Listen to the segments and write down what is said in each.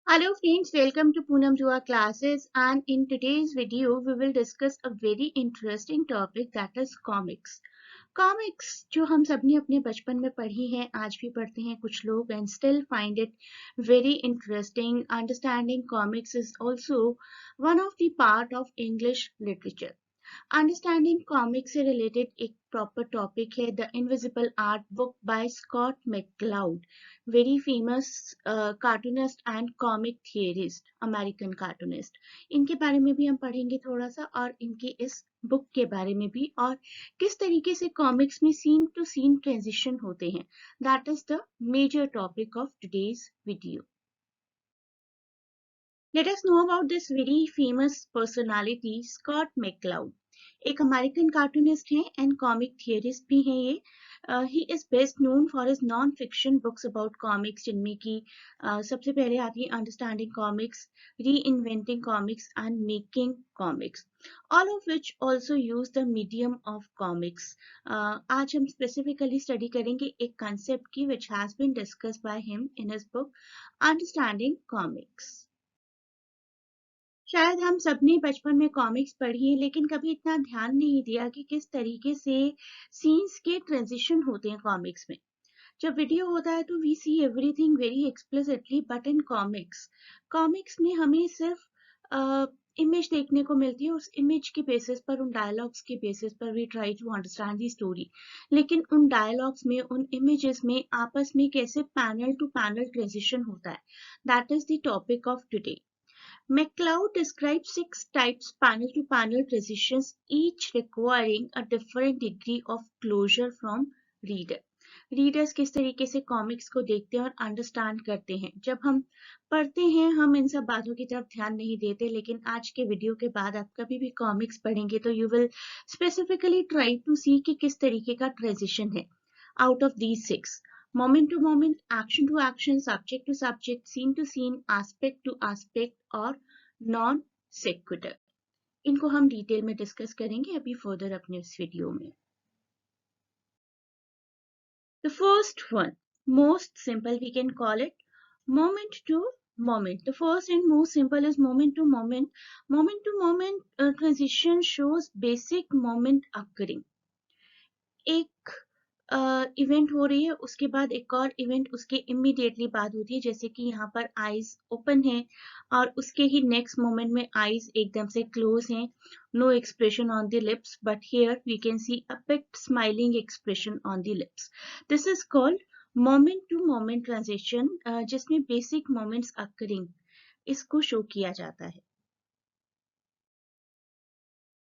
Hello friends, welcome to Poonam Jua classes, and in today's video we will discuss a very interesting topic, that is comics. Comics जो हम सब ने अपने बचपन में पढ़ी हैं, आज भी पढ़ते हैं कुछ लोग and still find it very interesting. Understanding comics is also one of the part of English literature. Understanding comic से रिलेटेड एक प्रॉपर टॉपिक है the invisible art book by Scott McCloud, very famous cartoonist and comic theorist, American cartoonist. इनके बारे में भी हम पढ़ेंगे थोड़ा सा, और इनकी इस बुक के बारे में भी, और किस तरीके से कॉमिक्स में सीन टू सीन ट्रांजिशन होते हैं. That is the major topic of today's video. Let us know about this very famous personality, Scott McCloud. एक अमेरिकन कार्टूनिस्ट हैं एंड कॉमिक थियरिस्ट भी हैं ये. He is best known for his nonfiction books about comics, जिनमें की सबसे पहले आती है understanding comics, reinventing comics and making comics, all of which also use the medium of comics. आज हम स्पेसिफिकली स्टडी करेंगे एक कंसेप्ट की which has been discussed by him in his book understanding comics. शायद हम सबने बचपन में कॉमिक्स पढ़ी है, लेकिन कभी इतना ध्यान नहीं दिया कि किस तरीके से सीन्स के ट्रांजिशन होते हैं कॉमिक्स में. जब वीडियो होता है तो we see everything very explicitly, but in comics comics में हमें सिर्फ इमेज देखने को मिलती है. उस इमेज के बेसिस पर, उन डायलॉग्स के बेसिस पर we try to understand the story. लेकिन उन डायलॉग्स में, उन इमेजेस में आपस में कैसे पैनल टू पैनल ट्रांजिशन होता है, that is the topic of today. McCloud describes 6 types panel-to-panel transitions, each requiring a different degree of closure from reader. Readers किस तरीके से कॉमिक्स को देखते हैं और अंडरस्टैंड करते हैं. जब हम पढ़ते हैं हम इन सब बातों की तरफ ध्यान नहीं देते, लेकिन आज के वीडियो के बाद आप कभी भी कॉमिक्स पढ़ेंगे तो you will specifically try to see कि किस तरीके का ट्रांजिशन है. Out of these 6, moment to moment, action to action, subject to subject, scene to scene, aspect to aspect और non sequitur. इनको हम डिटेल में डिस्कस करेंगे अभी फर्दर अपने इस वीडियो में. The first one, most simple, we can call it moment to moment. The first and most simple is moment to moment. Moment to moment transition shows basic moment occurring. एक event हो रही है, उसके बाद एक और event उसके immediately बाद होती है. जैसे कि यहाँ पर आईज ओपन है और उसके ही नेक्स्ट मोमेंट में आईज एकदम से क्लोज हैं. No expression on the lips, but here we can see a picked smiling expression on the lips. This is called moment to moment transition, जिसमें बेसिक मोमेंट्स अकरिंग इसको show किया जाता है.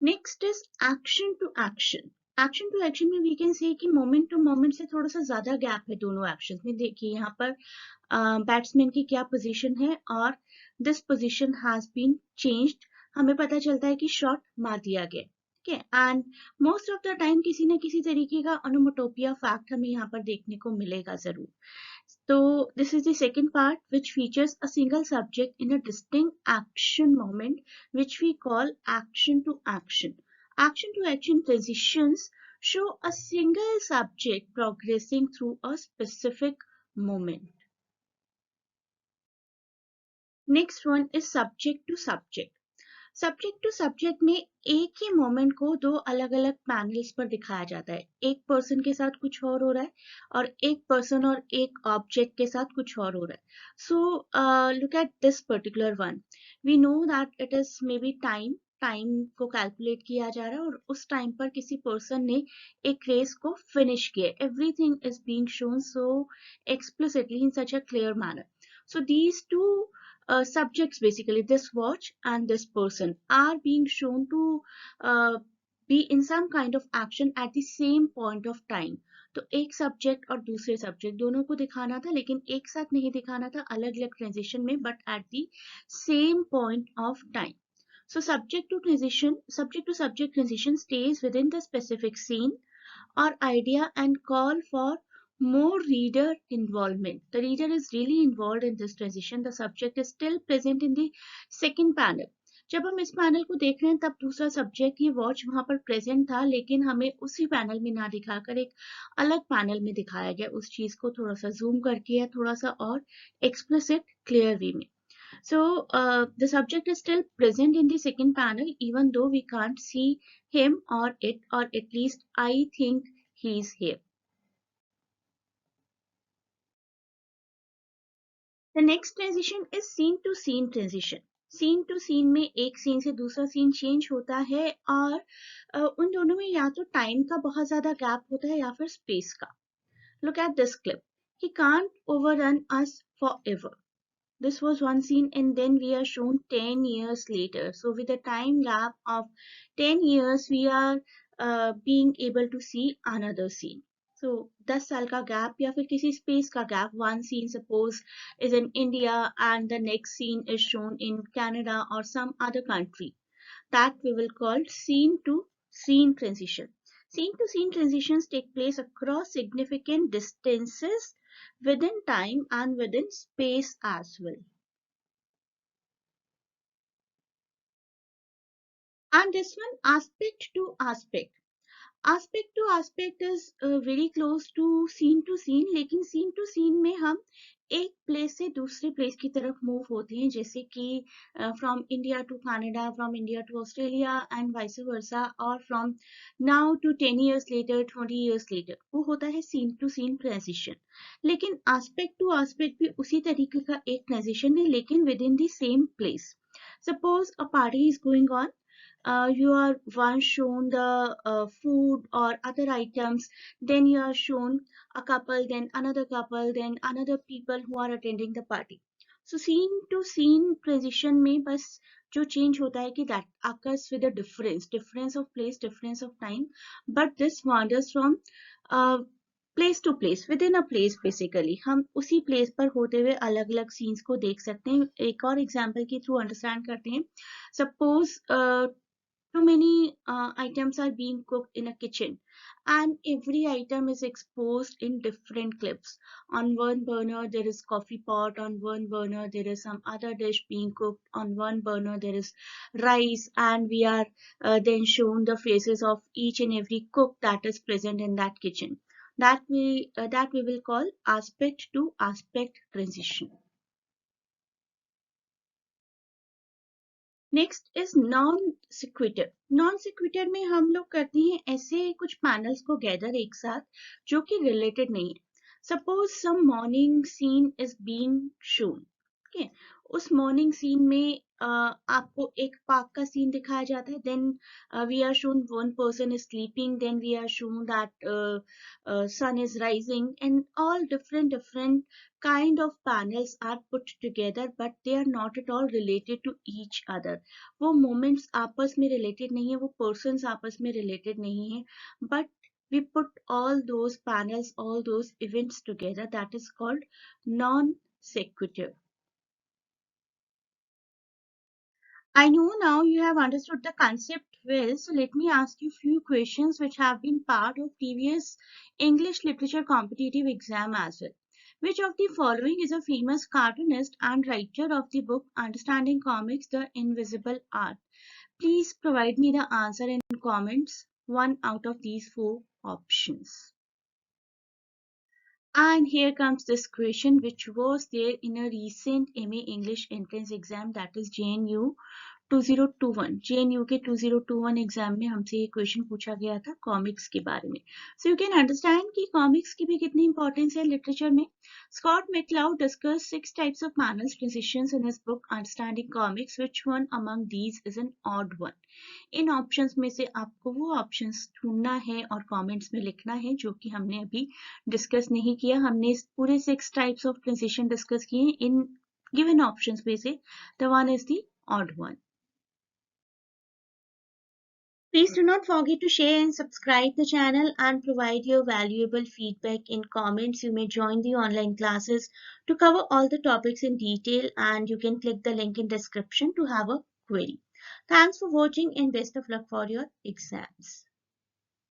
Next is action to action. Action to action में we can say कि moment to moment से थोड़ा सा ज्यादा गैप है दोनों एक्शंस में. देखिए यहाँ पर बैट्समैन की क्या पोजीशन है और this position has been changed. हमें पता चलता है कि शॉट मार दिया गया. ठीक है, and most of the time किसी न किसी तरीके का ओनोमोटोपिया फैक्ट हमें यहाँ पर देखने को मिलेगा जरूर. So this is the second part, which features a single subject in a distinct action moment, which we call action to action. Action to action transitions show a single subject progressing through a specific moment. Next one is subject to subject. Subject to subject में एक ही moment को दो अलग अलग panels पर दिखाया जाता है. एक पर्सन के साथ कुछ और हो रहा है और एक पर्सन और एक ऑब्जेक्ट के साथ कुछ और हो रहा है. So look at this particular one. We know that it is maybe time को कैलकुलेट किया जा रहा है और उस टाइम पर किसी पर्सन ने एक रेस को फिनिश किया. Everything is being shown so explicitly in such a clear manner. So these two subjects, basically this watch and this person, are being shown to be in some kind of action at the same point of time. तो एक subject और दूसरे subject दोनों को दिखाना था, लेकिन एक साथ नहीं दिखाना था, अलग अलग ट्रांजिशन में, but at the same point of time. So subject to subject transition stays within the specific scene or idea and call for more reader involvement. The reader is really involved in this transition. The subject is still present in the second panel. जब हम इस panel को देख रहे हैं तब दूसरा subject, ये वॉच, वहां पर प्रेजेंट था, लेकिन हमें उसी पैनल में ना दिखाकर एक अलग पैनल में दिखाया गया. उस चीज को थोड़ा सा जूम करके या थोड़ा सा और एक्सप्लिसिट क्लियर वे में. So the subject is still present in the second panel, even though we can't see him or it, or at least I think he's here. The next transition is scene to scene transition. Scene to scene में एक scene से दूसरा scene change होता है और उन दोनों में या तो टाइम का बहुत ज्यादा गैप होता है या फिर स्पेस का. Look at this clip. He can't overrun us forever. This was one scene, and then we are shown 10 years later. So with a time gap of 10 years, we are being able to see another scene. So 10 साल का gap या फिर किसी space का gap, one scene suppose is in India and the next scene is shown in Canada or some other country. That we will call scene to scene transition. Scene to scene transitions take place across significant distances within time and within space as well. And this one, aspect to aspect. Aspect to aspect is very close to scene, लेकिन scene to scene में हम एक place से दूसरे place की तरफ move होते हैं, जैसे कि from India to Canada, from India to Australia and vice versa, और from now to 10 years later, 20 years later. वो होता है सीन टू सीन ट्रांजिशन. लेकिन आस्पेक्ट टू आस्पेक्ट भी उसी तरीके का एक ट्रांजिशन है, लेकिन within the same place. Suppose a party is going on. You are once shown the food or other items, then you are shown a couple, then another couple, then another people who are attending the party. So scene to scene transition में बस जो change होता है कि that occurs with a difference of place, difference of time, but this wanders from uh, place to place, within a place basically. हम उसी place पर होते हुए अलग अलग scenes को देख सकते हैं. एक और example के through understand करते हैं. Suppose too many items are being cooked in a kitchen, and every item is exposed in different clips. On one burner there is coffee pot, on one burner there is some other dish being cooked, on one burner there is rice, and we are then shown the faces of each and every cook that is present in that kitchen. That we will call aspect to aspect transition. Next is non sequitur. Non sequitur में हम लोग करते हैं ऐसे कुछ panels को gather एक साथ जो कि रिलेटेड नहीं है. Suppose some morning scene is being shown. Okay, उस मॉर्निंग सीन में आपको एक पार्क का सीन दिखाया जाता है. Then we are shown one person is sleeping, then we are shown that sun is rising, and all different kind of panels are put together, but they are not at all related to each other. वो moments आपस में related नहीं है, वो persons आपस में related नहीं है, but we put all those panels, all those events together. That is called non sequitur. I know now you have understood the concept well, so let me ask you a few questions which have been part of previous English literature competitive exam as well. Which of the following is a famous cartoonist and writer of the book Understanding Comics, The Invisible Art? Please provide me the answer in comments, one out of these four options. And here comes this question which was there in a recent MA English entrance exam, that is JNU 2021. JNU के 2021 exam में हमसे ये question पूछा गया था comics के बारे में. सो यू कैन अंडरस्टैंड कि कॉमिक्स की भी कितनी इंपॉर्टेंस है लिटरेचर में. Scott McCloud discuss 6 types of panel transitions in his book understanding comics. Which one among these is an odd one? इन ऑप्शंस में से आपको वो ऑप्शंस ढूंढना है और कमेंट्स में लिखना है जो कि हमने अभी डिस्कस नहीं किया. हमने पूरे 6 टाइप्स ऑफ ट्रांजिशन डिस्कस किए. इन गिवन ऑप्शंस में से the one is the odd one. Please do not forget to share and subscribe the channel and provide your valuable feedback in comments. You may join the online classes to cover all the topics in detail, and you can click the link in description to have a query. Thanks for watching and best of luck for your exams.